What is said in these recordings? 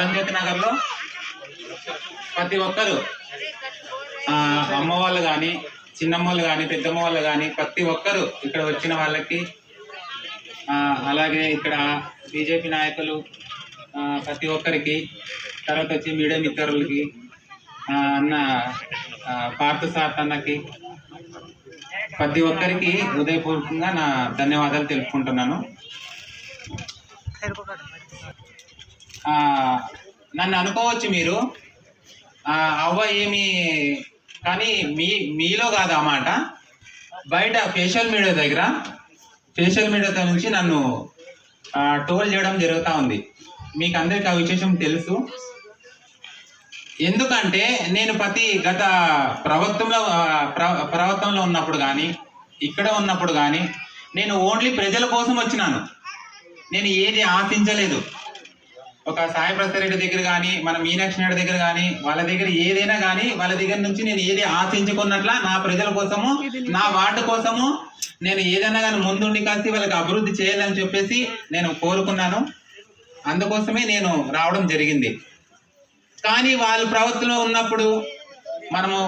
పరంజ్యోతి నగర్లో ప్రతి ఒక్కరు అమ్మ వాళ్ళు కానీ, చిన్నమ్మ వాళ్ళు కానీ, పెద్దమ్మ వాళ్ళు కానీ ప్రతి ఒక్కరు ఇక్కడ వచ్చిన వాళ్ళకి, అలాగే ఇక్కడ బీజేపీ నాయకులు ప్రతి ఒక్కరికి, తర్వాత వచ్చి మీడియా మిత్రులకి, అన్న పార్థ సార్ అన్నకి, ప్రతి ఒక్కరికి హృదయపూర్వకంగా నా ధన్యవాదాలు తెలుపుకుంటున్నాను. నన్ను అనుకోవచ్చు మీరు అవ్వ ఏమి, కానీ మీలో కాదు ఆ మాట, బయట సోషల్ మీడియా నుంచి నన్ను ట్రోల్ చేయడం జరుగుతూ ఉంది. మీకు అందరికి ఆ విశేషం తెలుసు. ఎందుకంటే నేను గత ప్రభుత్వంలో ఉన్నప్పుడు కానీ, ఇక్కడ ఉన్నప్పుడు కానీ నేను ఓన్లీ ప్రజల కోసం వచ్చినాను. నేను ఏది ఆశించలేదు. ఒక సాయి ప్రసాద్ రెడ్డి దగ్గర కానీ, మన మీనాక్షి నాయుడు దగ్గర కానీ, వాళ్ళ దగ్గర ఏదైనా కానీ, వాళ్ళ దగ్గర నుంచి నేను ఏది ఆశించుకున్నట్లా నా ప్రజల కోసము, నా వార్డు కోసము నేను ఏదైనా కానీ ముందుండి కలిసి వాళ్ళకి అభివృద్ధి చేయాలని చెప్పేసి నేను కోరుకున్నాను. అందుకోసమే నేను రావడం జరిగింది. కానీ వాళ్ళు ప్రభుత్వంలో ఉన్నప్పుడు మనము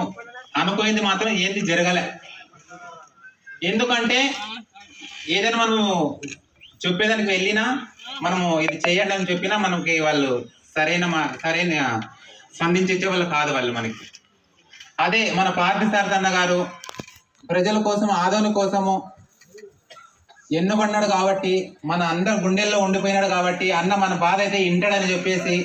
అనుకోయింది మాత్రం ఏంది జరగలే. ఎందుకంటే ఏదైనా మనము చెప్పేదానికి వెళ్ళినా, మనము ఇది చేయండి అని చెప్పినా మనకి వాళ్ళు సరైన స్పందించే వాళ్ళు కాదు వాళ్ళు మనకి. అదే మన పార్థ సారథి అన్న గారు ప్రజల కోసం, ఆదోని కోసము ఎన్నుకున్నాడు కాబట్టి, మన అందరి గుండెల్లో ఉండిపోయినాడు కాబట్టి, అన్న మన బాధ అయితే ఇంటాడని చెప్పేసి